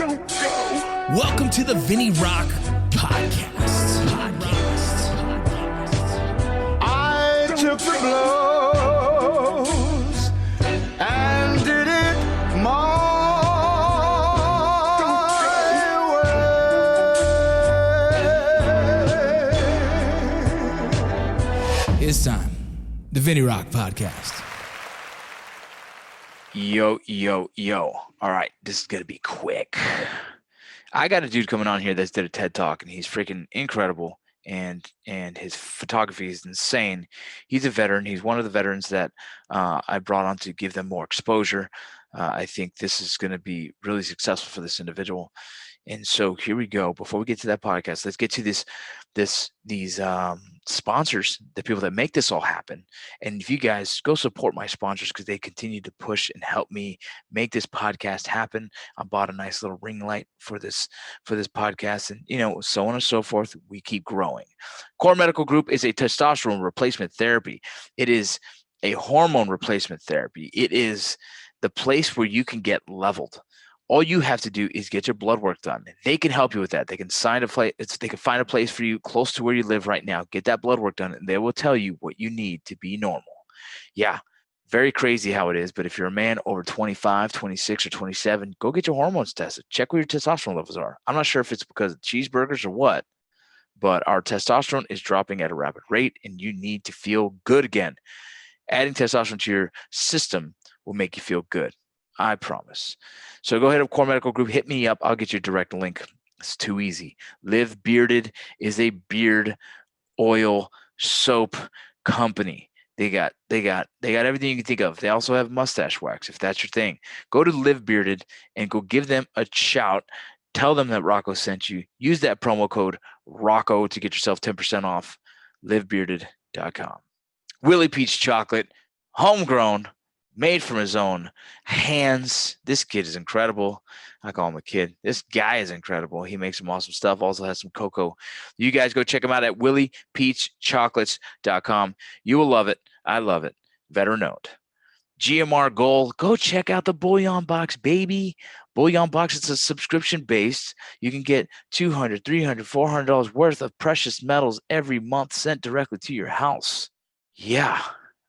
Welcome to the Vinny Rock Podcast. I took the blows and did it my way. It's time. The Vinny Rock Podcast. Yo. All right, this is going to be quick. I got a dude coming on here that's did a TED Talk, and he's freaking incredible, and his photography is insane. He's a veteran. He's one of the veterans that I brought on to give them more exposure. I think this is going to be really successful for this individual. And so here we go. Before we get to that podcast, let's get to these sponsors, the people that make this all happen. And if you guys go support my sponsors, because they continue to push and help me make this podcast happen. I bought a nice little ring light for this podcast, and so on and so forth. We keep growing. Core Medical Group is a testosterone replacement therapy. It is a hormone replacement therapy. It is the place where you can get leveled. All you have to do is get your blood work done. They can help you with that. They can find a place for you close to where you live right now. Get that blood work done, and they will tell you what you need to be normal. Yeah, very crazy how it is. But if you're a man over 25, 26, or 27, go get your hormones tested. Check what your testosterone levels are. I'm not sure if it's because of cheeseburgers or what, but our testosterone is dropping at a rapid rate, and you need to feel good again. Adding testosterone to your system will make you feel good. I promise. So go ahead to Core Medical Group. Hit me up. I'll get you a direct link. It's too easy. Live Bearded is a beard oil soap company. They got everything you can think of. They also have mustache wax, if that's your thing. Go to Live Bearded and go give them a shout. Tell them that Rocco sent you. Use that promo code Rocco to get yourself 10% off. livebearded.com. Willie Peach Chocolate, homegrown, made from his own hands. This kid is incredible. I call him a kid. This guy is incredible. He makes some awesome stuff. Also has some cocoa. You guys go check him out at williepeachchocolates.com. You will love it. I love it. Veteran note. GMR Gold. Go check out the Bullion Box, baby. Bullion Box, it's a subscription based. You can get $200, $300, $400 worth of precious metals every month sent directly to your house. Yeah,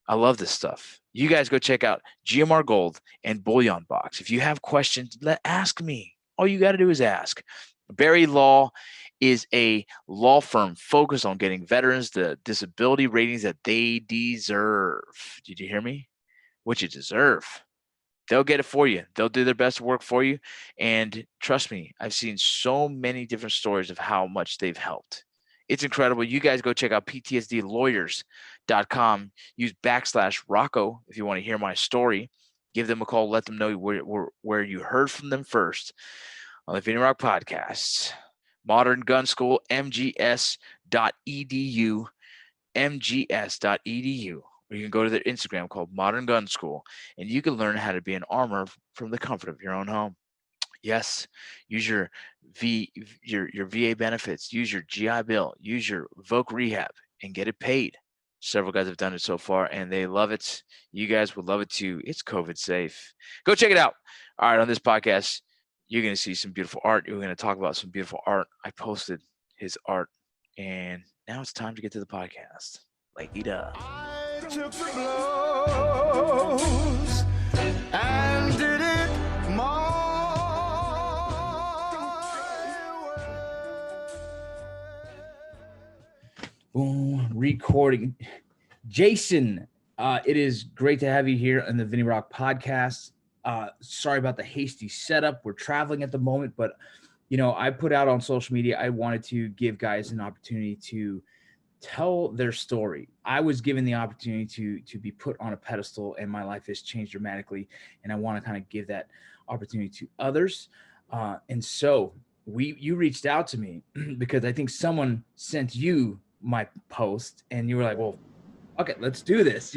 I love this stuff. You guys go check out GMR Gold and Bullion Box. If you have questions, ask me. All you got to do is ask. Barry Law is a law firm focused on getting veterans the disability ratings that they deserve. Did you hear me? What you deserve. They'll get it for you. They'll do their best to work for you. And trust me, I've seen so many different stories of how much they've helped. It's incredible. You guys go check out PTSDlawyers.com. Use /Rocco if you want to hear my story. Give them a call. Let them know where you heard from them first on the Vinny Rock Podcast. Modern Gun School, mgs.edu, mgs.edu. Or you can go to their Instagram called Modern Gun School, and you can learn how to be an armor from the comfort of your own home. Yes, use your VA benefits, use your GI Bill, use your Voc Rehab, and get it paid. Several guys have done it so far, and they love it. You guys would love it too. It's COVID safe. Go check it out. All right, on this podcast, you're going to see some beautiful art. We're going to talk about some beautiful art. I posted his art, and now it's time to get to the podcast. Later. I took the blows and did it my Boom, recording. Jason, it is great to have you here on the Vinny Rock Podcast. Sorry about the hasty setup. We're traveling at the moment, but I put out on social media, I wanted to give guys an opportunity to tell their story. I was given the opportunity to be put on a pedestal, and my life has changed dramatically, and I want to kind of give that opportunity to others. And so you reached out to me because I think someone sent you my post, and you were like, well, okay, let's do this.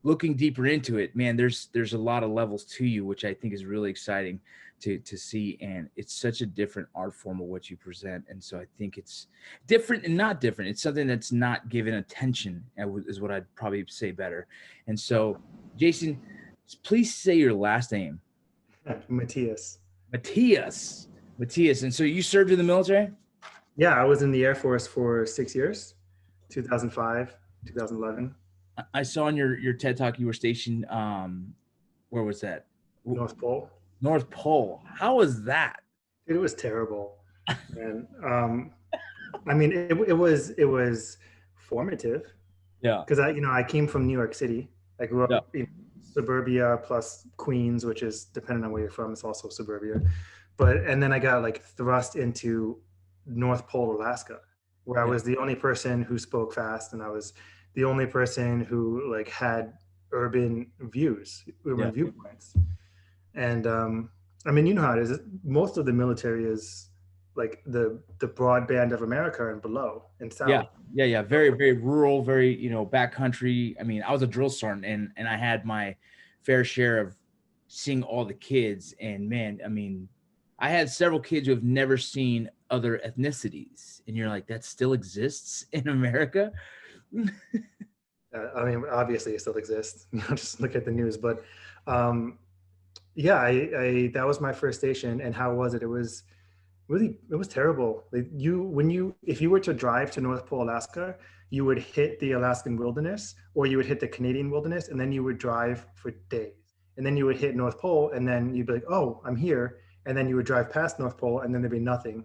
Looking deeper into it, man, there's a lot of levels to you, which I think is really exciting to see. And it's such a different art form of what you present. And so I think it's different and not different. It's something that's not given attention, is what I'd probably say better. And so, Jason, please say your last name. Matias. Matias. And so you served in the military? Yeah, I was in the Air Force for 6 years, 2005, 2011, I saw on your TED Talk you were stationed. Where was that? North Pole. North Pole. How was that? It was terrible, and I mean, it was formative Yeah. because I came from New York City. I grew up Yeah. in suburbia plus Queens, which is depending on where you're from, it's also suburbia. And then I got like thrust into North Pole, Alaska, where I was the only person who spoke fast, and I was the only person who like had urban viewpoints. And I mean, you know how it is. Most of the military is like the broadband of America and below and south. Yeah. Very, very rural, very, backcountry. I mean, I was a drill sergeant and I had my fair share of seeing all the kids. And man, I mean, I had several kids who have never seen other ethnicities. And you're like, that still exists in America? I mean, obviously it still exists. Just look at the news. But yeah, I that was my first station. And how was it? It was terrible. Like if you were to drive to North Pole, Alaska, you would hit the Alaskan wilderness, or you would hit the Canadian wilderness, and then you would drive for days. And then you would hit North Pole, and then you'd be like, oh, I'm here. And then you would drive past North Pole, and then there'd be nothing,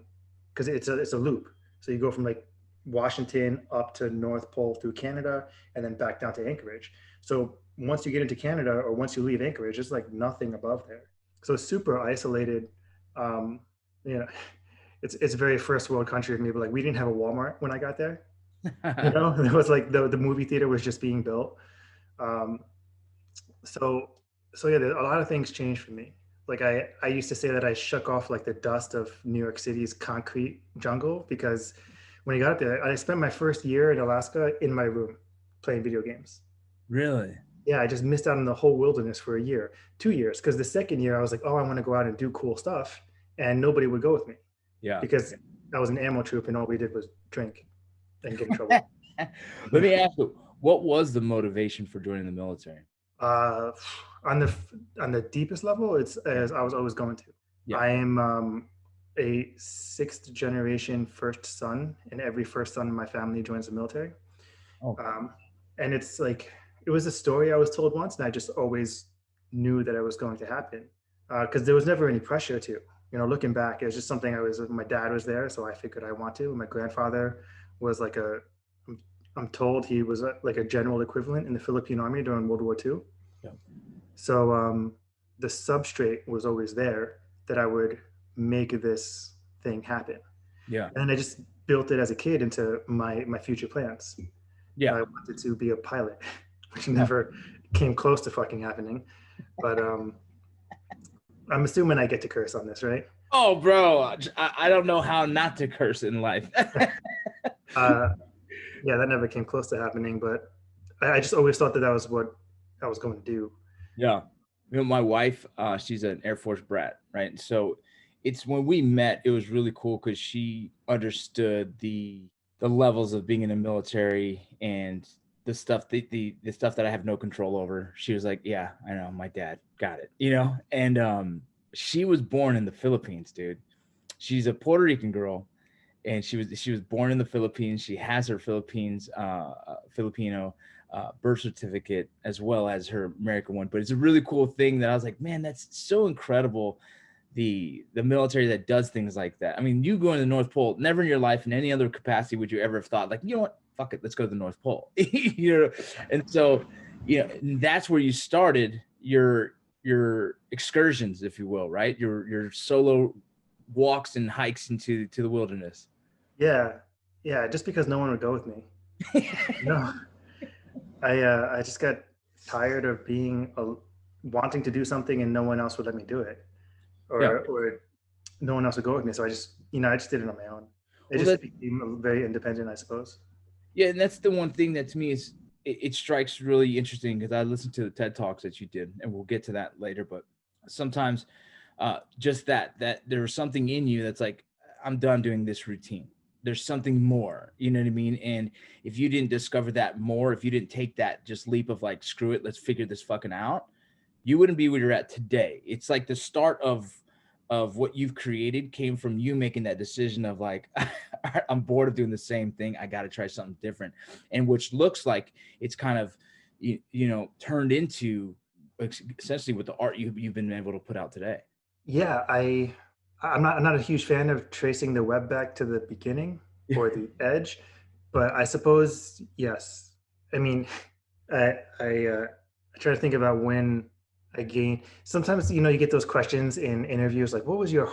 because it's a loop. So you go from like Washington up to North Pole through Canada, and then back down to Anchorage. So once you get into Canada, or once you leave Anchorage, it's like nothing above there. So it's super isolated. You know, it's a very first world country of me, but like we didn't have a Walmart when I got there. It was like the movie theater was just being built. So yeah, a lot of things changed for me. Like I used to say that I shook off like the dust of New York City's concrete jungle, because when I got up there, I spent my first year in Alaska in my room playing video games. Really? Yeah, I just missed out on the whole wilderness for a year, 2 years, because the second year I was like, oh, I want to go out and do cool stuff, and nobody would go with me. Yeah. Because I was an ammo troop, and all we did was drink and get in trouble. Let me ask you, what was the motivation for joining the military? On the deepest level, it's as I was always going to. Yeah. I am a sixth generation first son, and every first son in my family joins the military. Oh. And it's like, it was a story I was told once, and I just always knew that it was going to happen, because there was never any pressure to. Looking back, it was just something my dad was there, so I figured I want to. My grandfather was like I'm told he was like a general equivalent in the Philippine Army during World War II. Yeah. So the substrate was always there that I would make this thing happen. Yeah. And I just built it as a kid into my future plans. Yeah. I wanted to be a pilot, which never came close to fucking happening. But I'm assuming I get to curse on this, right? Oh, bro, I don't know how not to curse in life. Yeah, that never came close to happening, but I just always thought that was what I was going to do. Yeah. My wife, she's an Air Force brat, right? And so it's when we met, it was really cool because she understood the levels of being in the military and the stuff the stuff that I have no control over. She was like, yeah, I know, my dad got it, and she was born in the Philippines, dude. She's a Puerto Rican girl, and she was born in the Philippines. She has her Filipino birth certificate as well as her American one. But it's a really cool thing that I was like, man, that's so incredible. The military that does things like that. I mean, you go to the North Pole, never in your life in any other capacity would you ever have thought like, you know what, fuck it, let's go to the North Pole. And so, that's where you started your excursions, if you will, right? Your solo walks and hikes into the wilderness. Yeah, just because no one would go with me. No, I just got tired of wanting to do something and no one else would let me do it, or no one else would go with me. So I just did it on my own. It just became very independent, I suppose. Yeah, and that's the one thing that to me is it strikes really interesting, because I listened to the TED Talks that you did, and we'll get to that later. But sometimes just that there was something in you that's like, I'm done doing this routine. There's something more, you know what I mean? And if you didn't discover that more, if you didn't take that just leap of like, screw it, let's figure this fucking out, you wouldn't be where you're at today. It's like the start of of what you've created came from you making that decision of like, I'm bored of doing the same thing. I got to try something different. And which looks like it's kind of, turned into essentially with the art you've been able to put out today. Yeah, I'm not a huge fan of tracing the web back to the beginning or the edge, but I suppose yes. I mean, I try to think about when I gain. Sometimes you get those questions in interviews like, "What was your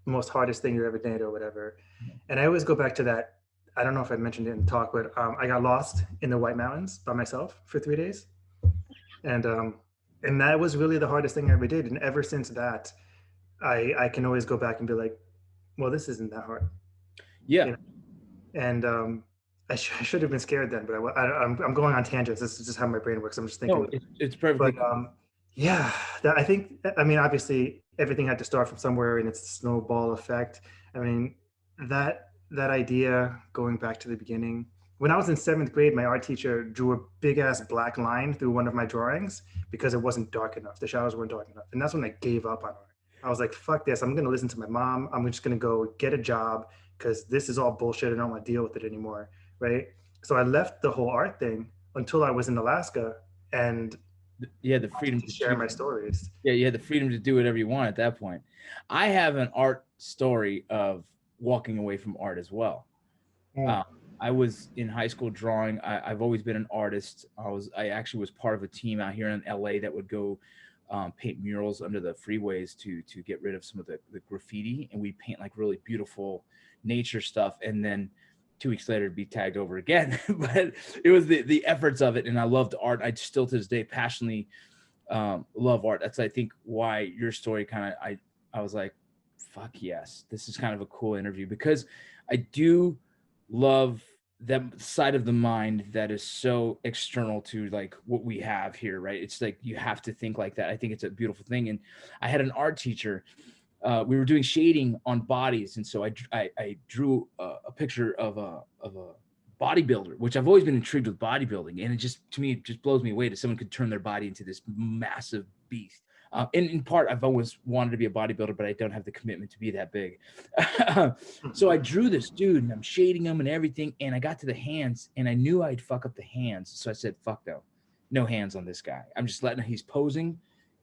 most hardest thing you ever did," or whatever, and I always go back to that. I don't know if I mentioned it in the talk, but I got lost in the White Mountains by myself for 3 days, and that was really the hardest thing I ever did. And ever since that, I can always go back and be like, well, this isn't that hard. Yeah. You know? And I should have been scared then, but I'm going on tangents. This is just how my brain works. I'm just thinking. No, it's perfect. But yeah, I mean, obviously everything had to start from somewhere, and it's a snowball effect. I mean, that idea going back to the beginning. When I was in 7th grade, my art teacher drew a big ass black line through one of my drawings because it wasn't dark enough. The shadows weren't dark enough. And that's when I gave up on art. I was like, fuck this. I'm going to listen to my mom. I'm just going to go get a job because this is all bullshit. I don't want to deal with it anymore. Right. So I left the whole art thing until I was in Alaska, and you had the freedom to share my stories. Yeah. You had the freedom to do whatever you want at that point. I have an art story of walking away from art as well. I was in high school drawing. I've always been an artist. I actually was part of a team out here in LA that would go paint murals under the freeways to get rid of some of the graffiti, and we paint like really beautiful nature stuff, and then 2 weeks later it'd be tagged over again. But it was the efforts of it, and I loved art. I still to this day passionately love art. That's I think why your story kind of I was like, fuck yes, this is kind of a cool interview, because I do love that side of the mind that is so external to like what we have here, right? It's like you have to think like that. I think it's a beautiful thing. And I had an art teacher. We were doing shading on bodies, and so I drew a picture of a bodybuilder, which I've always been intrigued with bodybuilding, and it just blows me away that someone could turn their body into this massive beast. In part, I've always wanted to be a bodybuilder, but I don't have the commitment to be that big. So I drew this dude, and I'm shading him and everything, and I got to the hands, and I knew I'd fuck up the hands. So I said, fuck no hands on this guy. I'm just letting he's posing,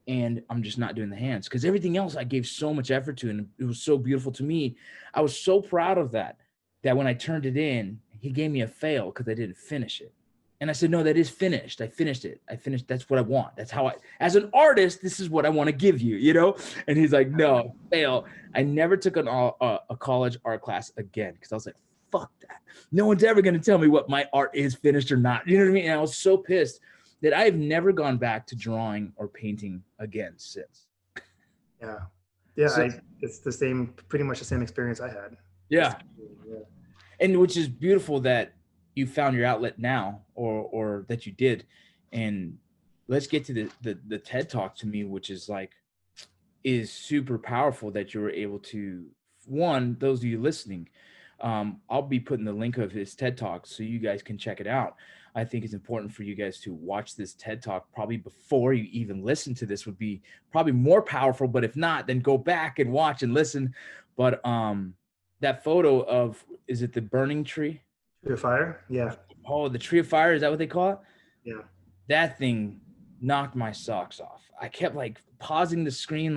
and I'm just not doing the hands, because everything else I gave so much effort to, and it was so beautiful to me. I was so proud of that when I turned it in, he gave me a fail because I didn't finish it. And I said, no, that is finished. I finished it. That's what I want. That's how as an artist, this is what I want to give you, And he's like, no, fail. I never took a college art class again, because I was like, fuck that. No one's ever going to tell me what my art is finished or not. You know what I mean? And I was so pissed that I've never gone back to drawing or painting again since. Yeah. Yeah. So, it's pretty much the same experience I had. Yeah. And which is beautiful that you found your outlet now, or that you did. And let's get to the TED Talk to me, which is super powerful that you were able to, those of you listening, I'll be putting the link of his TED Talk so you guys can check it out. I think it's important for you guys to watch this TED Talk probably before you even listen to this would be probably more powerful, but if not, then go back and watch and listen. But that photo of, is it the burning tree? Tree of Fire? Yeah. Oh, the Tree of Fire, is that what they call it? Yeah. That thing knocked my socks off. I kept pausing the screen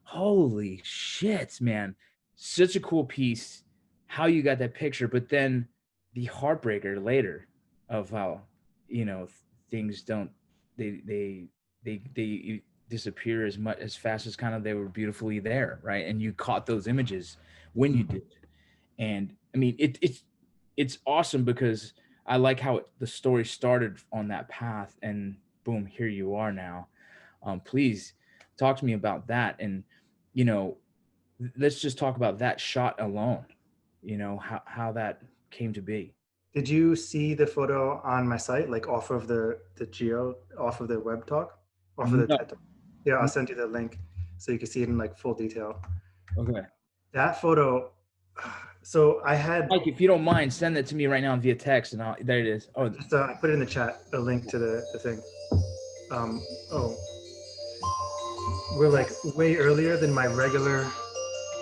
holy shit, man. Such a cool piece, how you got that picture, but then the heartbreaker later of how, things don't, they disappear as fast as kind of they were beautifully there, right? And you caught those images when you did. And I mean, it's awesome, because I like how the story started on that path, and boom, here you are now. Please talk to me about that. And, let's just talk about that shot alone, how that came to be. Did you see the photo on my site, off of the off of the web talk, off of the TED Talk? Yeah, I'll send you the link so you can see it in full detail. Okay. That photo. So I had, Mike, if you don't mind, send that to me right now via text, and there it is. Oh, I put it in the chat, a link to the thing. were like way earlier than my regular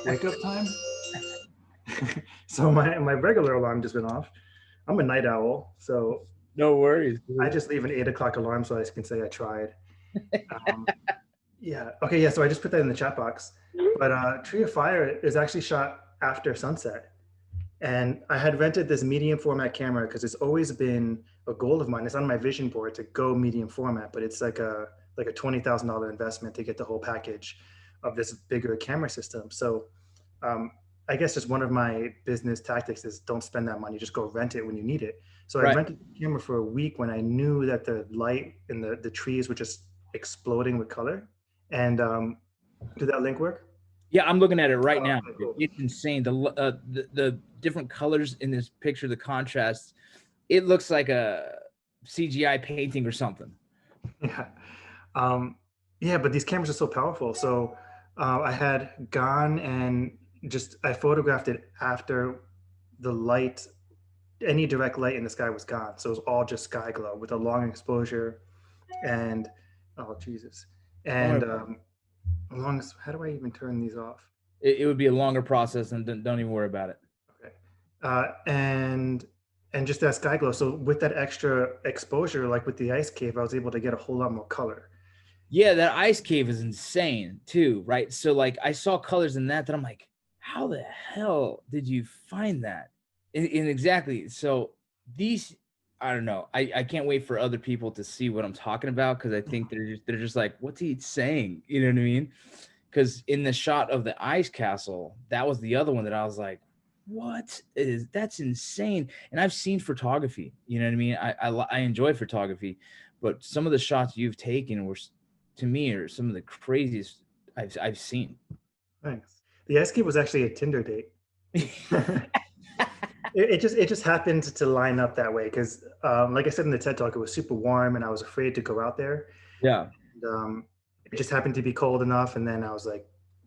wake up time. So my regular alarm just went off. I'm a night owl, so No worries. I just leave an 8 o'clock alarm so I can say I tried. Yeah. Okay. Yeah. So I just put that in the chat box. But Tree of Fire is actually shot after sunset. And I had rented this medium format camera because it's always been a goal of mine. It's on my vision board to go medium format, but it's like a $20,000 investment to get the whole package of this bigger camera system. So I guess just one of my business tactics is don't spend that money, just go rent it when you need it. So I rented the camera for a week when I knew that the light in the trees were just exploding with color. And did that link work? Yeah, I'm looking at it right now. Okay, cool. It's insane. The different colors in this picture, the contrast, it looks like a CGI painting or something. Yeah. Yeah, but these cameras are so powerful. So I had gone and I photographed it after the light, any direct light in the sky was gone. So it was all just sky glow with a long exposure and, oh, Jesus. And how do I even turn these off? It would be a longer process, and don't even worry about it. Okay. And just that sky glow. So with that extra exposure, like with the ice cave, I was able to get a whole lot more color. Yeah, that ice cave is insane too, right? So like I saw colors in that I'm like, how the hell did you find that? And exactly. So these, I don't know. I can't wait for other people to see what I'm talking about, because I think they're just like, what's he saying? You know what I mean? Because in the shot of the ice castle, that was the other one that I was like, that's insane. And I've seen photography, you know what I mean? I enjoy photography, but some of the shots you've taken were, to me, are some of the craziest I've seen. Thanks. The ice cave was actually a Tinder date. It just happened to line up that way because, like I said in the TED Talk, it was super warm and I was afraid to go out there. Yeah. And, it just happened to be cold enough, and then I was like,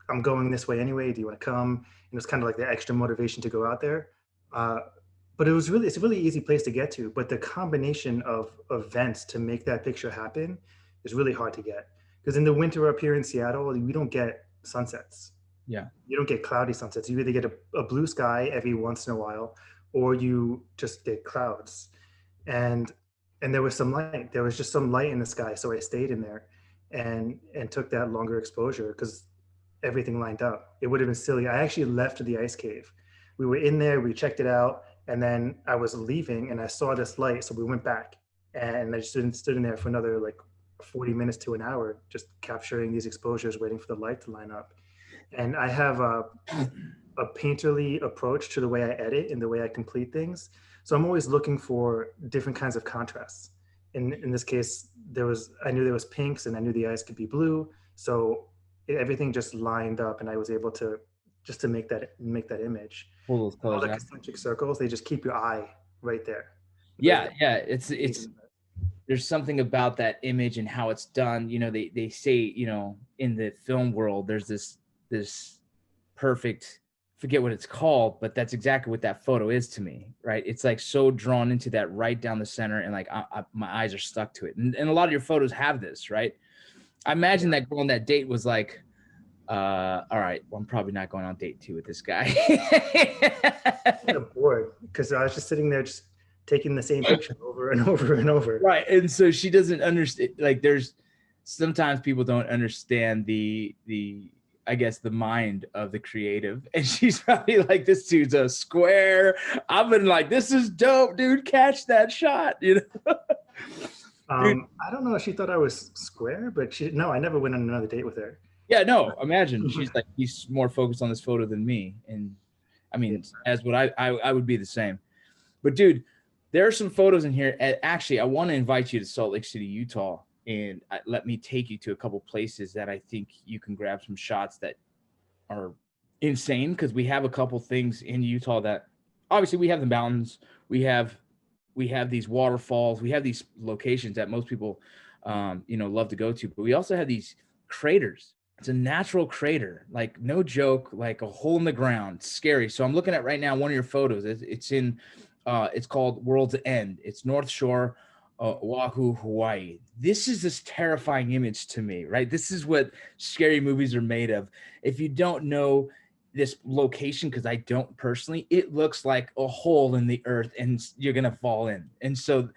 I'm going this way anyway. Do you want to come? And it was kind of like the extra motivation to go out there. But it's a really easy place to get to. But the combination of events to make that picture happen is really hard to get. Because in the winter up here in Seattle, we don't get sunsets. Yeah. You don't get cloudy sunsets. You either get a blue sky every once in a while, or you just get clouds. And there was some light. There was just some light in the sky. So I stayed in there and took that longer exposure because everything lined up. It would have been silly. I actually left the ice cave. We were in there, we checked it out, and then I was leaving and I saw this light. So we went back and I just stood in there for another like 40 minutes to an hour, just capturing these exposures, waiting for the light to line up. And I have a painterly approach to the way I edit and the way I complete things. So I'm always looking for different kinds of contrasts. In this case, I knew there was pinks and I knew the eyes could be blue. So everything just lined up and I was able to make that image. Pull those colors all the out. concentric circles, they just keep your eye right there. Yeah. It's there's something about that image and how it's done. You know, they say, you know, in the film world, there's this perfect, forget what it's called, but that's exactly what that photo is to me, right? It's like so drawn into that right down the center, and like my eyes are stuck to it. And a lot of your photos have this, right? I imagine that girl on that date was like, all right, well, I'm probably not going on date 2 with this guy. I'm bored because I was just sitting there just taking the same picture over and over and over. Right. And so she doesn't understand, like there's sometimes people don't understand the I guess the mind of the creative, and she's probably like, this dude's a square. I've been like, this is dope, dude, catch that shot, you know. I don't know if she thought I was square, but no, I never went on another date with her. Yeah, no, imagine she's like, he's more focused on this photo than me. And I mean, as what I would be the same. But dude, there are some photos in here. Actually, I want to invite you to Salt Lake City, Utah, and let me take you to a couple places that I think you can grab some shots that are insane, because we have a couple things in Utah that obviously we have the mountains, we have these waterfalls, we have these locations that most people love to go to, but we also have these craters. It's a natural crater, like no joke, like a hole in the ground, scary. So I'm looking at right now one of your photos. It's called World's End. It's North Shore Oahu, Hawaii. This is this terrifying image to me, right? This is what scary movies are made of. If you don't know this location, because I don't personally, it looks like a hole in the earth and you're going to fall in. And so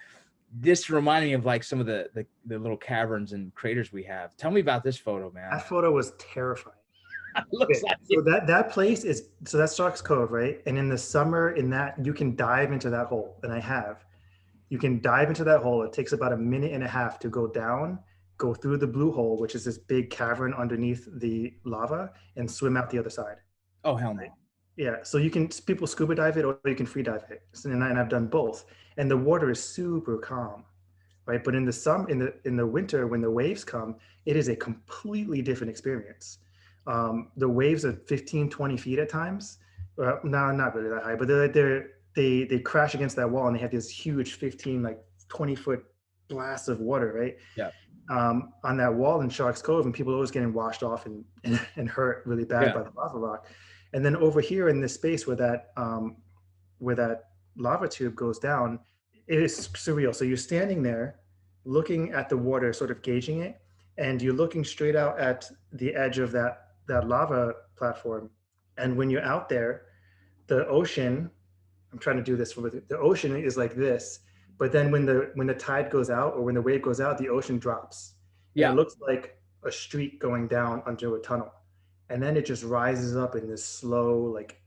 this reminded me of like some of the little caverns and craters we have. Tell me about this photo, man. That photo was terrifying. Looks Okay, like so that place is, so that's Sharks Cove, right? And in the summer, in that, you can dive into that hole, and I have. You can dive into that hole. It takes about a minute and a half to go down, go through the blue hole, which is this big cavern underneath the lava, and swim out the other side. Oh, hell no. Yeah, so you can, people scuba dive it or you can free dive it, and I've done both. And the water is super calm, right? But in the winter, when the waves come, it is a completely different experience. The waves are 15, 20 feet at times. No, not really that high, but they crash against that wall and they have this huge 15, like 20-foot blasts of water, right? Yeah. On that wall in Sharks Cove, and people are always getting washed off and hurt really bad by the lava rock. And then over here in this space where that lava tube goes down, it is surreal. So you're standing there looking at the water, sort of gauging it, and you're looking straight out at the edge of that lava platform. And when you're out there, the ocean, I'm trying to do this the ocean is like this, but then when the tide goes out or when the wave goes out, the ocean drops. Yeah. It looks like a street going down under a tunnel. And then it just rises up in this slow, like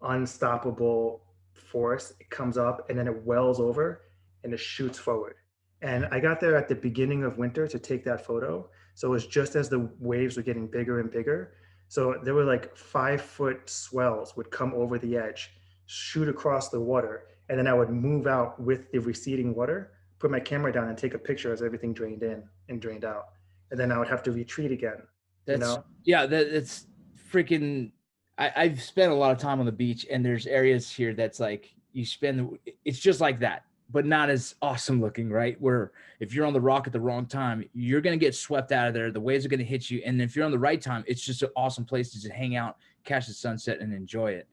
unstoppable force. It comes up and then it wells over and it shoots forward. And I got there at the beginning of winter to take that photo. So it was just as the waves were getting bigger and bigger. So there were like 5-foot swells would come over the edge, shoot across the water, and then I would move out with the receding water, put my camera down and take a picture as everything drained in and drained out. And then I would have to retreat again. That's freaking, I've spent a lot of time on the beach, and there's areas here that's like it's just like that, but not as awesome looking, right? Where if you're on the rock at the wrong time, you're going to get swept out of there. The waves are going to hit you. And if you're on the right time, it's just an awesome place to just hang out, catch the sunset, and enjoy it.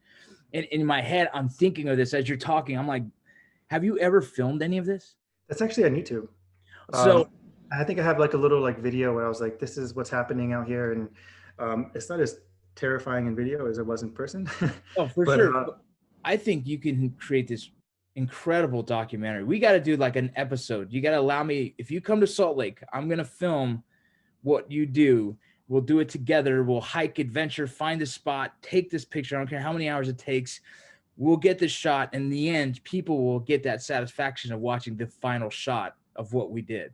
And in my head, I'm thinking of this as you're talking. I'm like, have you ever filmed any of this? That's actually on YouTube. So I think I have like a little like video where I was like, this is what's happening out here. And it's not as terrifying in video as it was in person. Oh, for sure. I think you can create this incredible documentary. We got to do like an episode. You got to allow me, if you come to Salt Lake, I'm going to film what you do. We'll do it together. We'll hike, adventure, find a spot, take this picture. I don't care how many hours it takes. We'll get this shot. In the end, people will get that satisfaction of watching the final shot of what we did.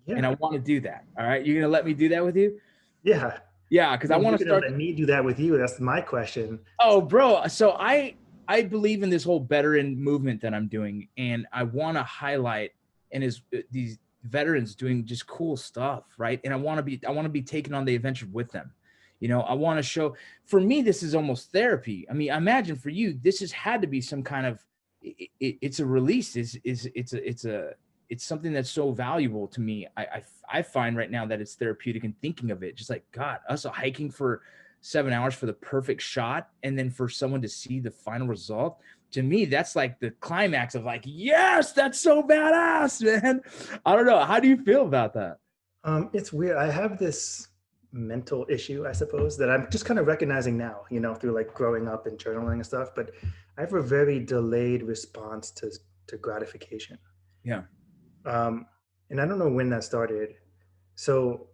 Yeah. And I want to do that. All right. You're going to let me do that with you? Yeah. Yeah. Cause I want to start. Let me do that with you. That's my question. Oh, bro. So I believe in this whole veteran movement that I'm doing, and I want to highlight these veterans doing just cool stuff, right? And I want to be taken on the adventure with them. You know, I want to show. For me, this is almost therapy. I mean, I imagine for you, this has had to be some kind of. It's a release. It's something that's so valuable to me. I find right now that it's therapeutic in thinking of it. Just like, God, us hiking for 7 hours for the perfect shot, and then for someone to see the final result, to me, that's like the climax of like, yes, that's so badass, man. I don't know. How do you feel about that? It's weird. I have this mental issue, I suppose, that I'm just kind of recognizing now, you know, through like growing up and journaling and stuff, but I have a very delayed response to gratification. Yeah. And I don't know when that started. So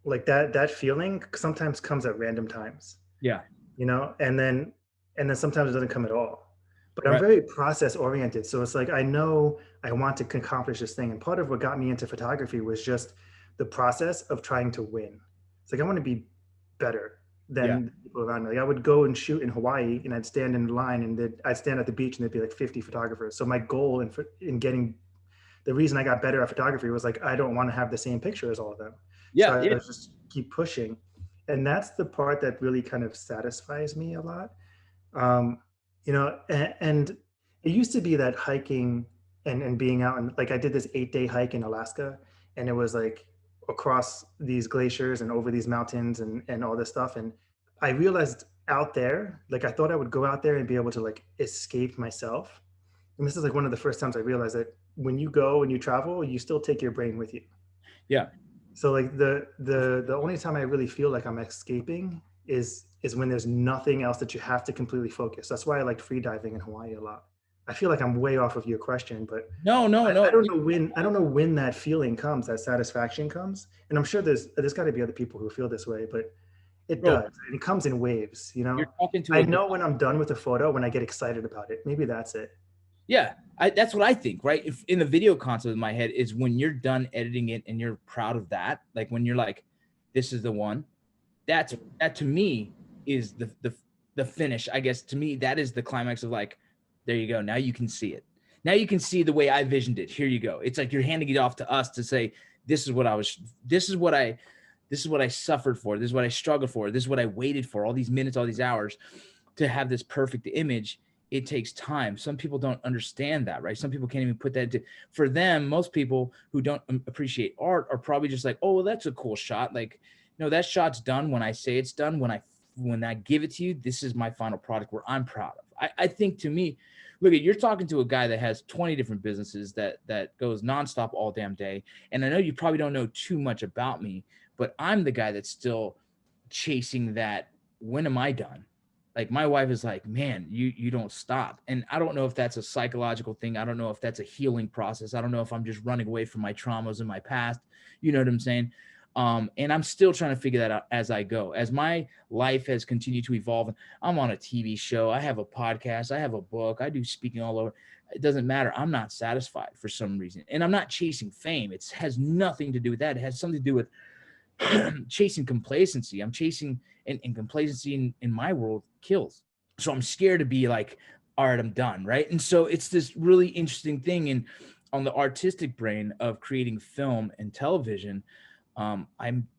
like that feeling sometimes comes at random times. Yeah. You know, and then sometimes it doesn't come at all. But I'm very process oriented. So it's like, I know I want to accomplish this thing. And part of what got me into photography was just the process of trying to win. It's like, I want to be better than people around me. Like I would go and shoot in Hawaii and I'd stand in line and I'd stand at the beach and there'd be like 50 photographers. So my goal in getting, the reason I got better at photography was like, I don't want to have the same picture as all of them. Yeah. So I just keep pushing. And that's the part that really kind of satisfies me a lot. You know, and it used to be that hiking and being out, and like I did this 8-day hike in Alaska, and it was like across these glaciers and over these mountains and all this stuff. And I realized out there, like I thought I would go out there and be able to like escape myself. And this is like one of the first times I realized that when you go and you travel, you still take your brain with you. Yeah. So like the only time I really feel like I'm escaping is when there's nothing else that you have to completely focus. That's why I liked free diving in Hawaii a lot. I feel like I'm way off of your question, but No. I don't know when that feeling comes, that satisfaction comes. And I'm sure there's got to be other people who feel this way, but it Bro, does. And it comes in waves, you you're know. talking to I a know when I'm done with a photo when I get excited about it. Maybe that's it. Yeah, that's what I think, right? If in the video concept in my head is when you're done editing it and you're proud of that, like when you're like, this is the one, that to me is the finish. I guess to me, that is the climax of like, there you go. Now you can see it. Now you can see the way I visioned it. Here you go. It's like you're handing it off to us to say, this is what I suffered for. This is what I struggled for. This is what I waited for all these minutes, all these hours to have this perfect image. It takes time. Some people don't understand that, right? Some people can't even put that into, for them, most people who don't appreciate art are probably just like, oh, well, that's a cool shot. Like, no, that shot's done when I say it's done. When I give it to you, this is my final product where I'm proud of. I think to me, look at, you're talking to a guy that has 20 different businesses that goes nonstop all damn day. And I know you probably don't know too much about me, but I'm the guy that's still chasing that. When am I done? Like my wife is like, man, you don't stop. And I don't know if that's a psychological thing. I don't know if that's a healing process. I don't know if I'm just running away from my traumas in my past. You know what I'm saying? And I'm still trying to figure that out as I go. As my life has continued to evolve, I'm on a TV show, I have a podcast, I have a book, I do speaking all over. It doesn't matter. I'm not satisfied for some reason. And I'm not chasing fame. It has nothing to do with that. It has something to do with chasing complacency. I'm chasing, and complacency in my world kills. So I'm scared to be like, all right, I'm done. Right. And so it's this really interesting thing. And on the artistic brain of creating film and television,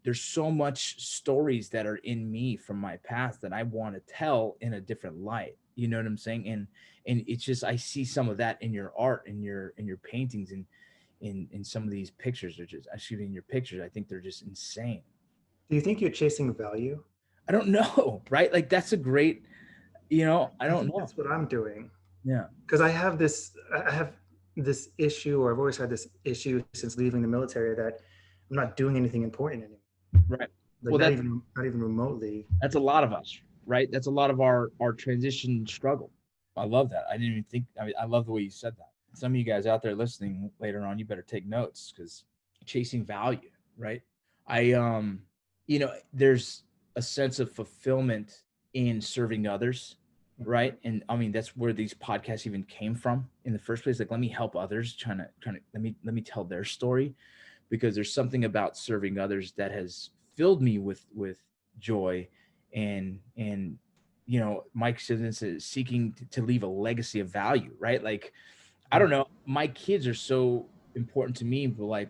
there's so much stories that are in me from my past that I want to tell in a different light. You know what I'm saying? And it's just, I see some of that in your art, in your paintings, and in some of these pictures. Are just, excuse me, in your pictures, I think they're just insane. Do you think you're chasing value? I don't know, right? Like that's a great, I don't think know. that's what I'm doing. Yeah. Because I have this issue, or I've always had this issue since leaving the military, that I'm not doing anything important anymore. Right. Like Well, not even remotely. that's a lot of us, right? That's a lot of our transition struggle. I love that. I didn't even think, I love the way you said that. Some of you guys out there listening later on, you better take notes, because chasing value, right? There's a sense of fulfillment in serving others, right? And I mean, that's where these podcasts even came from in the first place. Like, let me help others, trying to let me tell their story, because there's something about serving others that has filled me with joy. And Mike Sivens is seeking to leave a legacy of value, right? Like, I don't know, my kids are so important to me, but like,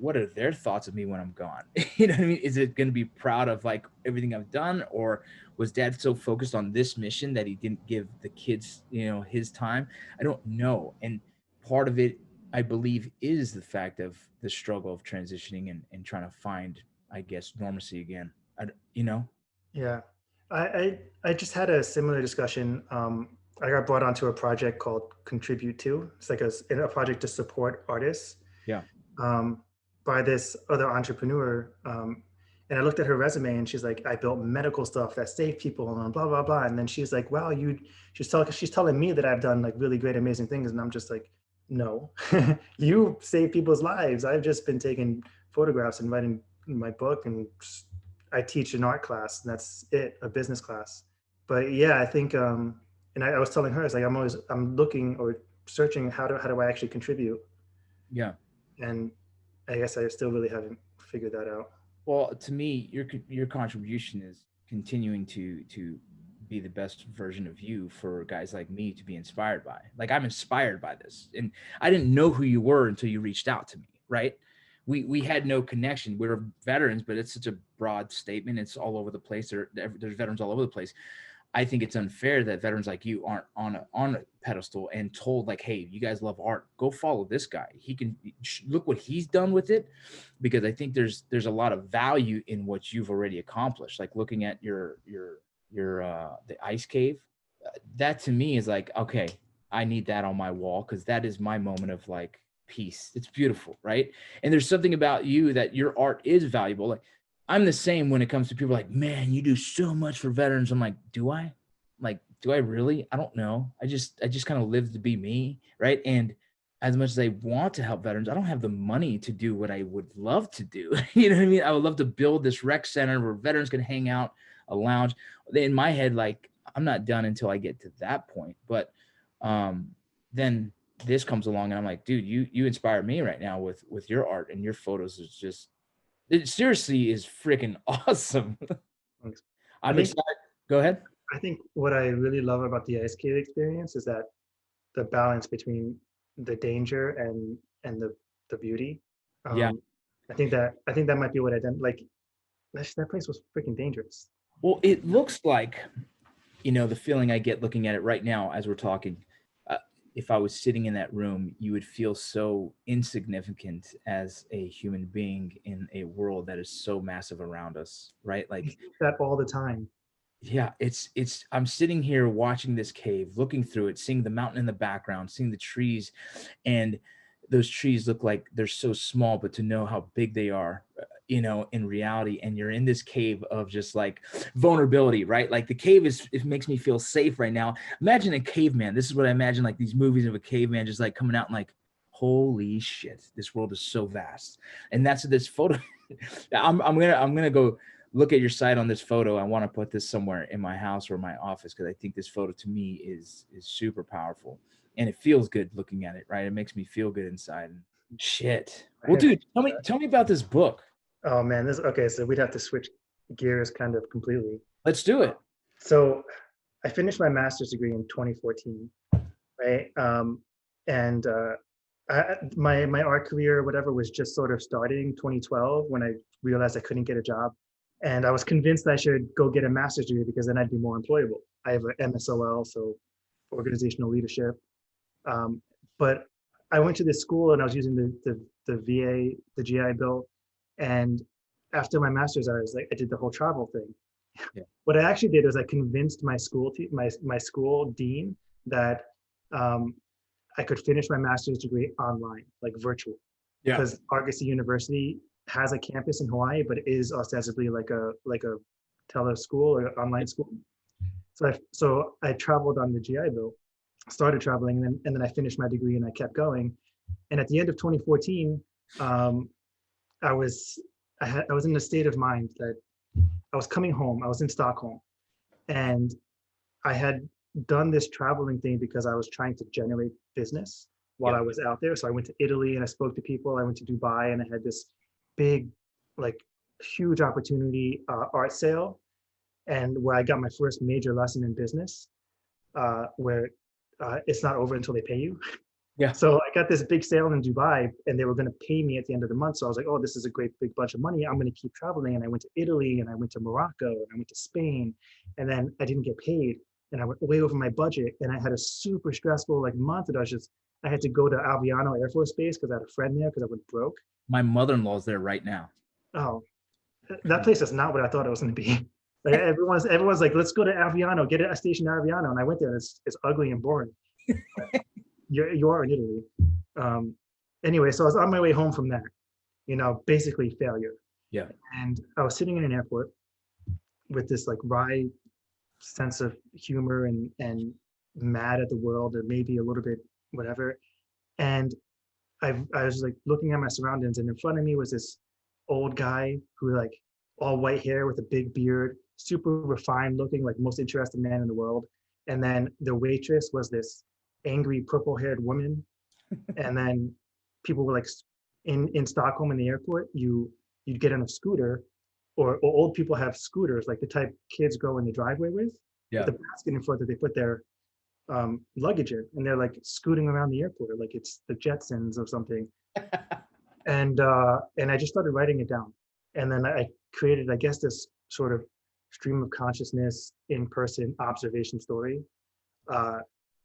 what are their thoughts of me when I'm gone? You know what I mean? Is it going to be proud of like everything I've done, or was dad so focused on this mission that he didn't give the kids, his time? I don't know. And part of it, I believe, is the fact of the struggle of transitioning and trying to find, I guess, normalcy again. Yeah. I just had a similar discussion. I got brought onto a project called Contribute To. It's like a project to support artists. Yeah. By this other entrepreneur. And I looked at her resume and she's like, I built medical stuff that saved people and blah, blah, blah. And then she's like, wow, she's telling me that I've done like really great, amazing things. And I'm just like, no, you save people's lives. I've just been taking photographs and writing my book, and I teach an art class, and that's it, a business class. But yeah, I think, and I was telling her, it's like, I'm looking or searching, how do I actually contribute? Yeah. And I guess I still really haven't figured that out. Well, to me, your contribution is continuing to be the best version of you for guys like me to be inspired by. Like, I'm inspired by this, and I didn't know who you were until you reached out to me, right? We had no connection. We were veterans, but it's such a broad statement. It's all over the place. There's veterans all over the place. I think it's unfair that veterans like you aren't on a pedestal and told like, hey, you guys love art, go follow this guy. He can look what he's done with it, because I think there's a lot of value in what you've already accomplished. Like looking at your the ice cave, that to me is like, okay, I need that on my wall because that is my moment of like peace. It's beautiful, right? And there's something about you that your art is valuable. Like I'm the same when it comes to people like, man, you do so much for veterans. I'm like, do I? Like, do I really? I don't know. I just kind of live to be me, right? And as much as I want to help veterans, I don't have the money to do what I would love to do. You know what I mean? I would love to build this rec center where veterans can hang out, a lounge. In my head, like I'm not done until I get to that point. But then this comes along and I'm like, dude, you inspire me right now with your art, and your photos is just, it seriously is freaking awesome. Thanks. I'm excited. Go ahead. I think what I really love about the ice skate experience is that the balance between the danger and the beauty. Yeah. I think that might be what I did. Like that place was freaking dangerous. Well, it looks like, you know, the feeling I get looking at it right now as we're talking, if I was sitting in that room, you would feel so insignificant as a human being in a world that is so massive around us, right? Like that all the time. Yeah, it's I'm sitting here watching this cave, looking through it, seeing the mountain in the background, seeing the trees, and those trees look like they're so small, but to know how big they are, you know, in reality, and you're in this cave of just like vulnerability, right? Like the cave it makes me feel safe right now. Imagine a caveman. This is what I imagine, like these movies of a caveman just like coming out and like, holy shit, this world is so vast. And that's this photo. I'm gonna go look at your site on this photo. I want to put this somewhere in my house or my office because I think this photo to me is super powerful, and it feels good looking at it, right? It makes me feel good inside. And shit. Well, dude, tell me about this book. Oh man, okay. So we'd have to switch gears kind of completely. Let's do it. So I finished my master's degree in 2014, right? And my art career, whatever, was just sort of starting 2012 when I realized I couldn't get a job. And I was convinced I should go get a master's degree because then I'd be more employable. I have an MSOL, so organizational leadership. But I went to this school and I was using the VA, the GI Bill. And after my master's, I did the whole travel thing. Yeah. What I actually did was I convinced my school my school dean that I could finish my master's degree online, like virtual. Yeah. Because Argosy University has a campus in Hawaii, but it is ostensibly like a tele school or online school. So I traveled on the GI Bill, started traveling, and then I finished my degree and I kept going. And at the end of 2014, I was in a state of mind that I was coming home. I was in Stockholm, and I had done this traveling thing because I was trying to generate business while I was out there. So I went to Italy and I spoke to people. I went to Dubai and I had this big, like huge opportunity art sale, and where I got my first major lesson in business, where it's not over until they pay you. Yeah. So I got this big sale in Dubai and they were going to pay me at the end of the month. So I was like, oh, this is a great big bunch of money. I'm going to keep traveling. And I went to Italy and I went to Morocco and I went to Spain, and then I didn't get paid and I went way over my budget. And I had a super stressful like month that I had to go to Alviano Air Force Base because I had a friend there because I went broke. My mother-in-law's there right now. Oh, that place is not what I thought it was going to be. Like everyone's like, let's go to Alviano, get a station at Alviano. And I went there and it's ugly and boring. You are in Italy. Anyway, so I was on my way home from that, basically failure. Yeah. And I was sitting in an airport with this like wry sense of humor and mad at the world, or maybe a little bit whatever. And I was like looking at my surroundings, and in front of me was this old guy who like all white hair with a big beard, super refined looking, like most interesting man in the world. And then the waitress was this angry purple-haired woman. And then people were like in Stockholm in the airport, you'd get on a scooter, or old people have scooters, like the type kids go in the driveway with the basket in front that they put their luggage in, and they're like scooting around the airport like it's the Jetsons or something. And I just started writing it down, and then I created, I guess, this sort of stream of consciousness in-person observation story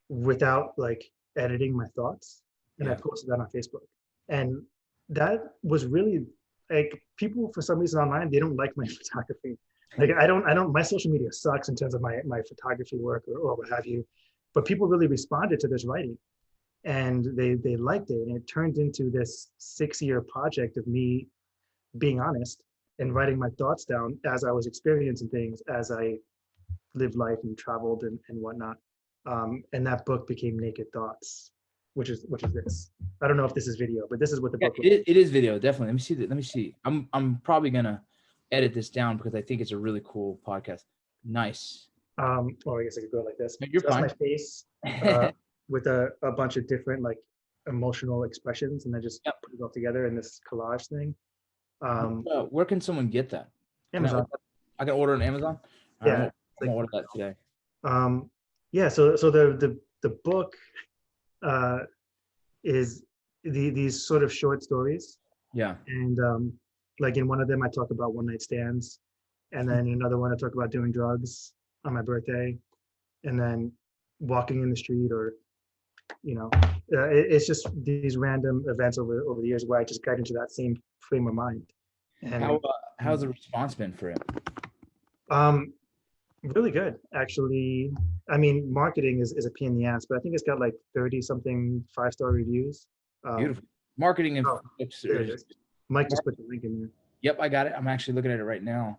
without like editing my thoughts, and I posted that on Facebook. And that was really like, people for some reason online, they don't like my photography. Like I don't my social media sucks in terms of my photography work or what have you. but people really responded to this writing, and they liked it, and it turned into this 6-year project of me being honest and writing my thoughts down as I was experiencing things, as I lived life and traveled and whatnot. And that book became Naked Thoughts, which is this. I don't know if this is video, but this is what the book. It is video, definitely. Let me see. Let me see. I'm probably gonna edit this down because I think it's a really cool podcast. Nice. Well, I guess I could go like this. You're so that's fine. my face with a bunch of different like emotional expressions, and I just Yep. put it all together in this collage thing. Where can someone get that? Amazon. I can order on Amazon. All right, Yeah. I'm gonna order that today. Yeah. So the book is these sort of short stories, Yeah. and like in one of them I talk about one night stands, and then in another one I talk about doing drugs on my birthday, and then walking in the street, or it's just these random events over the years where I just got into that same frame of mind. And How's the response been for it? really good, actually. I mean, marketing is a pain in the ass, but I think it's got like 30 something 5-star reviews. Beautiful. Marketing and There it is. Mike just put the link in there. Yep, I got it. I'm actually looking at it right now,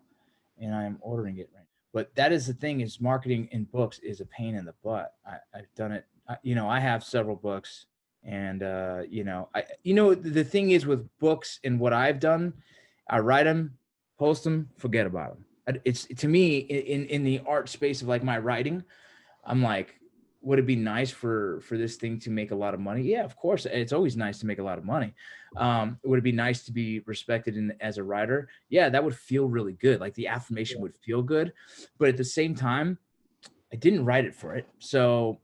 and I'm ordering it right now. But that is the thing: is marketing in books is a pain in the butt. I've done it. I have several books, and the thing is with books and what I've done, I write them, post them, forget about them. It's to me in the art space of like my writing, I'm like, would it be nice for this thing to make a lot of money? Yeah, of course. It's always nice to make a lot of money. Would it be nice to be respected as a writer? Yeah, that would feel really good. Like the affirmation would feel good. But at the same time, I didn't write it for it. So,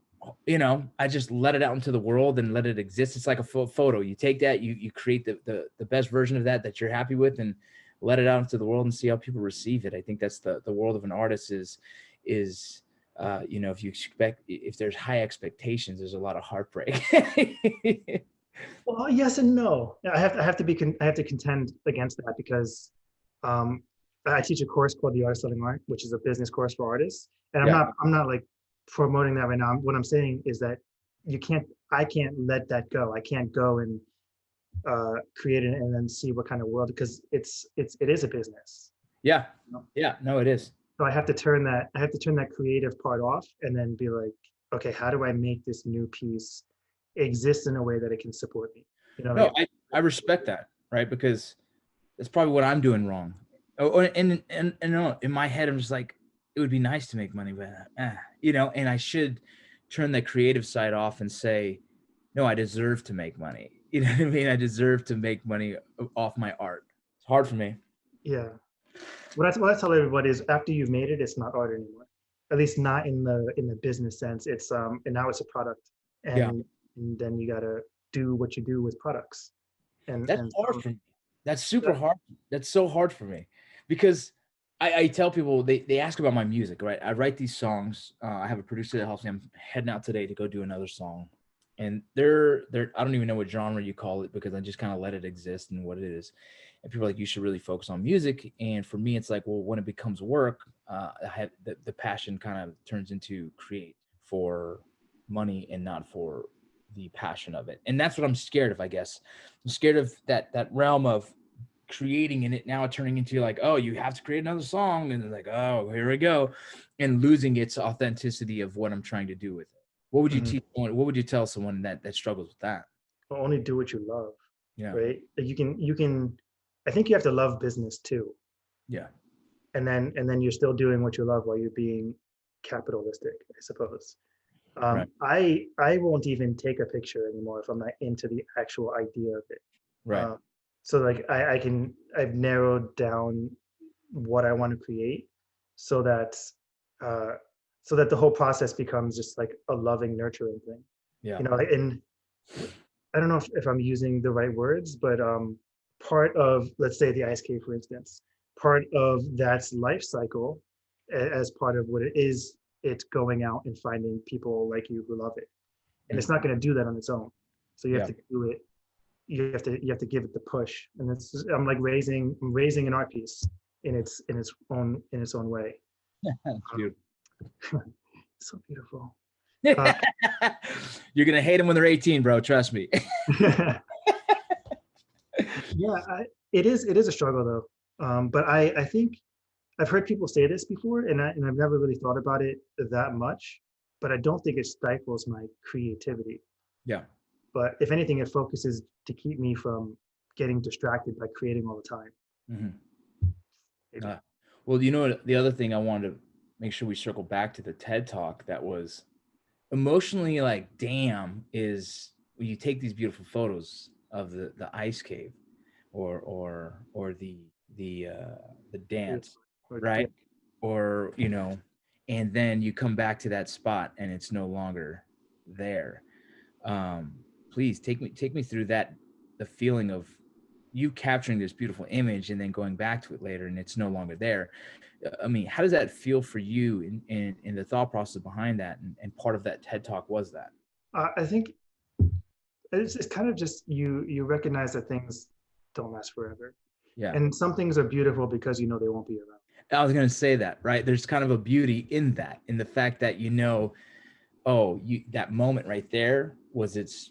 I just let it out into the world and let it exist. It's like a photo. You take that, you create the best version of that you're happy with, and let it out into the world and see how people receive it. I think that's the world of an artist is if there's high expectations, there's a lot of heartbreak. Well, yes and no. I have to contend against that, because I teach a course called The Art of Selling Art, which is a business course for artists. And I'm not like promoting that right now. What I'm saying is that I can't let that go. I can't go and create it and then see what kind of world, because it is a business. Yeah. Yeah, no, it is. So I have to turn that creative part off, and then be like, okay, how do I make this new piece exist in a way that it can support me? No, I respect that, right? Because that's probably what I'm doing wrong. And in my head, I'm just like, it would be nice to make money, but and I should turn the creative side off and say, no, I deserve to make money. You know what I mean? I deserve to make money off my art. It's hard for me. Yeah. What I tell everybody is, after you've made it, it's not art anymore. At least not in the business sense. It's and now it's a product, and then you gotta do what you do with products. And that's hard for me. That's super hard. That's so hard for me, because I tell people, they ask about my music, right? I write these songs. I have a producer that helps me. I'm heading out today to go do another song, and they're I don't even know what genre you call it, because I just kind of let it exist and what it is. And people are like, you should really focus on music. And for me, it's like, well, when it becomes work, I have the passion kind of turns into create for money and not for the passion of it. And that's what I'm scared of, I guess. I'm scared of that realm of creating and it now turning into like, oh, you have to create another song, and like, oh, here we go, and losing its authenticity of what I'm trying to do with it. What would you teach someone? What would you tell someone that struggles with that? Well, only do what you love. Yeah. Right. You can. I think you have to love business too. Yeah. And then you're still doing what you love while you're being capitalistic, I suppose. Right. I won't even take a picture anymore if I'm not into the actual idea of it. Right. So like I've narrowed down what I want to create, so that the whole process becomes just like a loving, nurturing thing. Yeah. And I don't know if I'm using the right words, but part of, let's say, the ice cave, for instance, part of that's life cycle, as part of what it is, it's going out and finding people like you who love it, and it's not going to do that on its own. So you have to do it. You have to give it the push, and I'm raising an art piece in its own way. That's beautiful. So beautiful. You're gonna hate them when they're 18, bro. Trust me. Yeah, it is a struggle though. But I think I've heard people say this before, and I've never really thought about it that much. But I don't think it stifles my creativity. Yeah. But if anything, it focuses to keep me from getting distracted by creating all the time. Mm-hmm. Well, you know, the other thing I wanted to make sure we circle back to the TED Talk that was emotionally like, damn, is when you take these beautiful photos of the ice cave or the dance, right? Or, you know, and then you come back to that spot and it's no longer there. Please take me through that, the feeling of you capturing this beautiful image and then going back to it later and it's no longer there. I mean, how does that feel for you in the thought process behind that? And part of that TED Talk was that. I think it's kind of just you recognize that things don't last forever. Yeah. And some things are beautiful because you know they won't be around. I was going to say that, right? There's kind of a beauty in that, in the fact that, you know, that moment right there was its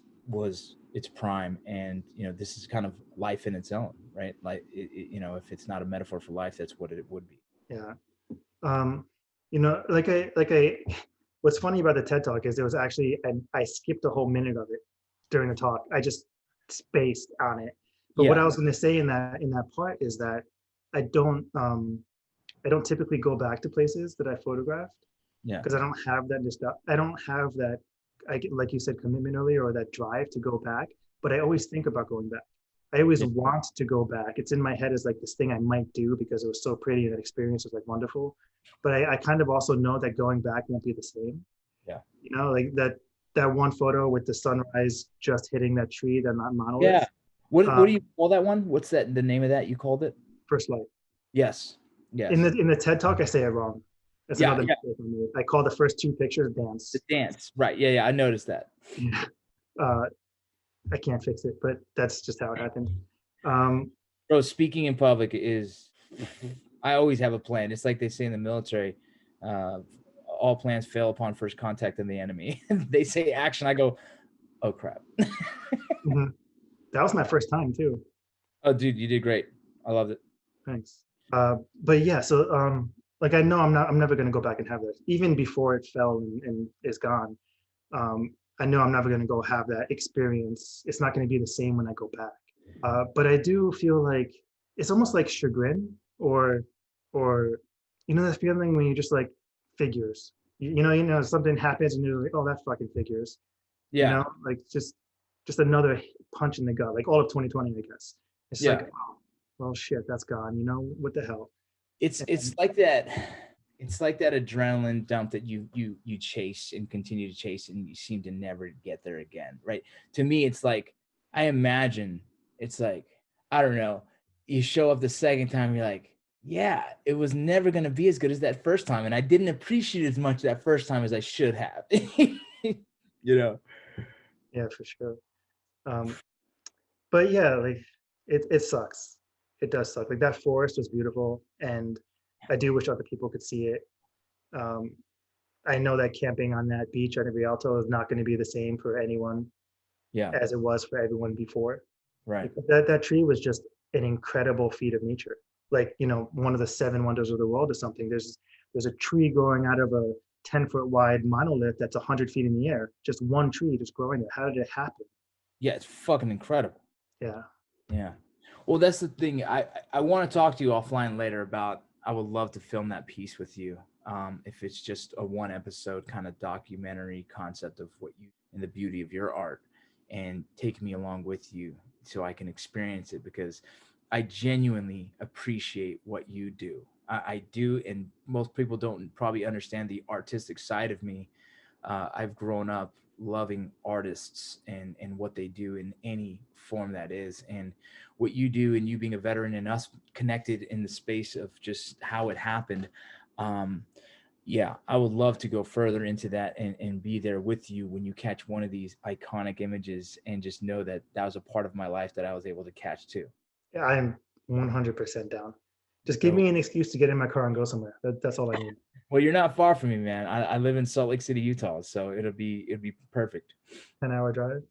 prime. And, you know, this is kind of life in its own, right? Like, you know, if it's not a metaphor for life, that's what it would be. Yeah. You know, what's funny about the TED Talk is there was actually, and I skipped a whole minute of it during the talk. I just spaced on it. But what I was going to say in that part is that I don't typically go back to places that I photographed. Yeah. Because I don't have that. I don't have that. Like you said, commitment earlier, or that drive to go back. But I always think about going back. I always want to go back. It's in my head as like this thing I might do because it was so pretty and that experience was like wonderful. But I kind of also know that going back won't be the same. Yeah. You know, like that one photo with the sunrise just hitting that tree, that monolith. Yeah. What do you call that one? What's that? The name of that you called it? First Light. Yes. Yes. In the TED Talk, I say it wrong. That's another mistake I made. I call the first two pictures dance. The dance. Right. Yeah. I noticed that. Yeah. I can't fix it, but that's just how it happened. Bro, speaking in public is, I always have a plan. It's like they say in the military, all plans fail upon first contact of the enemy. They say action. I go, oh crap. Mm-hmm. That was my first time too. Oh, dude, you did great. I loved it. Thanks. But yeah, so like I know I'm never gonna go back and have that. Even before it fell and is gone, I know I'm never gonna go have that experience. It's not gonna be the same when I go back. But I do feel like it's almost like chagrin or you know that feeling when you just like figures. You know something happens and you're like, oh, that fucking figures. Yeah. You know, like just another punch in the gut, like all of 2020, I guess. It's like, oh, well, shit, that's gone. You know, what the hell? It's like that. It's like that adrenaline dump that you chase and continue to chase, and you seem to never get there again, right? To me, it's like, I imagine it's like, I don't know, you show up the second time, you're like, yeah, it was never going to be as good as that first time, and I didn't appreciate as much that first time as I should have. You know? Yeah, for sure. But yeah, like it sucks. It does suck. Like that forest was beautiful, and I do wish other people could see it. I know that camping on that beach at Rialto is not going to be the same for anyone, as it was for everyone before. Right. That tree was just an incredible feat of nature. Like, you know, one of the 7 wonders of the world or something. There's a tree growing out of a 10-foot wide monolith that's 100 feet in the air. Just one tree just growing there. How did it happen? Yeah, it's fucking incredible. Yeah. Yeah. Well, that's the thing. I want to talk to you offline later about, I would love to film that piece with you. If it's just a 1 episode kind of documentary concept of what you and the beauty of your art, and take me along with you so I can experience it, because I genuinely appreciate what you do. I do. And most people don't probably understand the artistic side of me. I've grown up loving artists and what they do in any form that is, and what you do, and you being a veteran and us connected in the space of just how it happened. Yeah, I would love to go further into that and be there with you when you catch one of these iconic images, and just know that that was a part of my life that I was able to catch too. Yeah, I'm 100% down. Just give So- me an excuse to get in my car and go somewhere. That's all I need. Well, you're not far from me, man. I live in Salt Lake City, Utah, so it'll be perfect. 10-hour drive.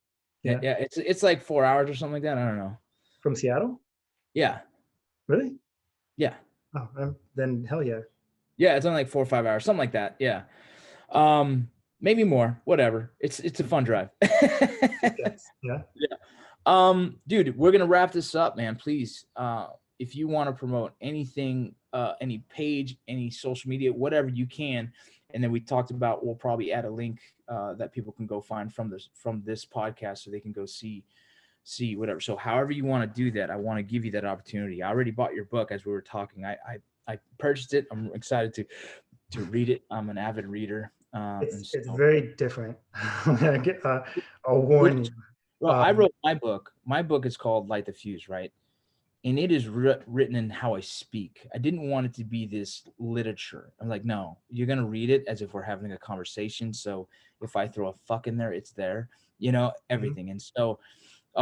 Yeah, Yeah. it's like 4 hours or something like that. I don't know. From Seattle? Yeah, Really? yeah, Oh, then hell yeah. yeah. It's only like 4 or 5 hours, something like that. Yeah, maybe more. Whatever. It's a fun drive. Yes. Yeah. Dude, we're gonna wrap this up, man. Please, if you want to promote anything, any page, any social media, whatever you can, and then we talked about, we'll probably add a link that people can go find from this podcast, so they can go see whatever. So however you want to do that, I want to give you that opportunity. I already bought your book as we were talking. I purchased it. I'm excited to read it. I'm an avid reader. It's very different. I'll warn you. Well, I wrote my book. My book is called Light the Fuse, right? And it is written in how I speak. I didn't want it to be this literature. I'm like, no, you're going to read it as if we're having a conversation. So if I throw a fuck in there, it's there, everything. And so,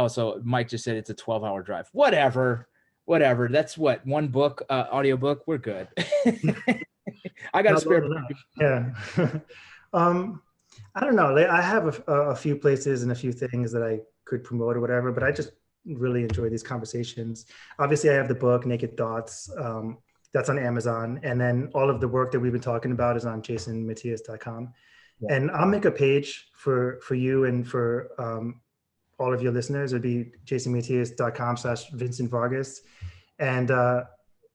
so Mike just said it's a 12-hour drive. Whatever. That's what, one book, audiobook. We're good. I got a spare. Yeah. I don't know. I have a few places and a few things that I could promote or whatever, but I just really enjoy these conversations. Obviously, I have the book Naked Thoughts. That's on Amazon. And then all of the work that we've been talking about is on jasonmatias.com. Yeah. And I'll make a page for you and for all of your listeners. It'd be jasonmatias.com/Vincent Vargas.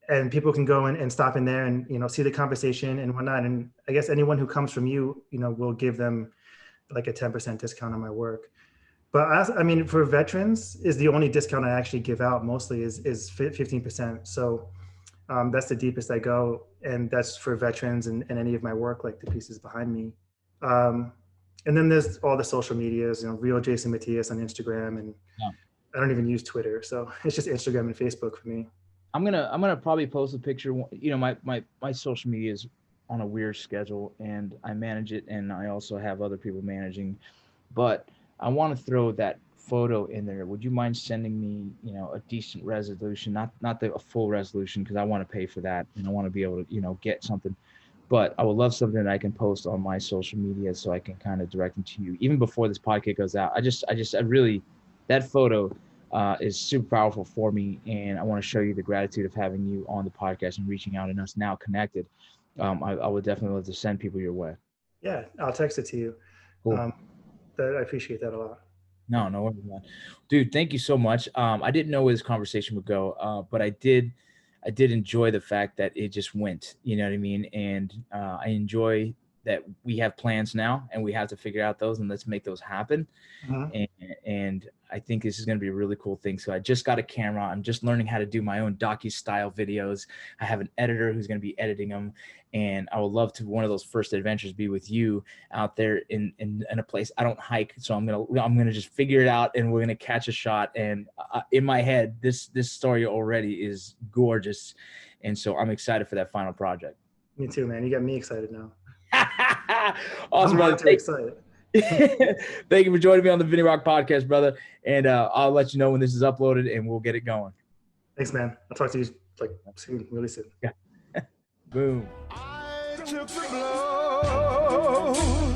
And people can go and stop in there and, see the conversation and whatnot. And I guess anyone who comes from you, will give them like a 10% discount on my work. But for veterans is the only discount I actually give out mostly is 15%. So that's the deepest I go. And that's for veterans and any of my work, like the pieces behind me. And then there's all the social medias, real Jason Matias on Instagram. And I don't even use Twitter. So it's just Instagram and Facebook for me. I'm gonna probably post a picture. My social media is on a weird schedule, and I manage it, and I also have other people managing. But I want to throw that photo in there. Would you mind sending me, a decent resolution, not a full resolution, because I want to pay for that, and I want to be able to, get something. But I would love something that I can post on my social media, so I can kind of direct them to you even before this podcast goes out. I really, that photo is super powerful for me, and I want to show you the gratitude of having you on the podcast and reaching out and us now connected. I would definitely love to send people your way. Yeah, I'll text it to you. Cool. I appreciate that a lot. No worries, man. Dude, thank you so much. I didn't know where this conversation would go, but I did enjoy the fact that it just went. You know what I mean? And I enjoy that we have plans now, and we have to figure out those, and let's make those happen. And I think this is going to be a really cool thing. So I just got a camera. I'm just learning how to do my own docu-style videos. I have an editor who's going to be editing them. And I would love to, one of those first adventures, be with you out there in a place I don't hike. So I'm going to just figure it out, and we're going to catch a shot. And in my head, this story already is gorgeous. And so I'm excited for that final project. Me too, man. You got me excited now. Awesome, brother. Thank you for joining me on the Vinny Rock podcast, brother. And I'll let you know when this is uploaded, and we'll get it going. Thanks, man. I'll talk to you soon, really soon. Yeah. Boom. I took the blow.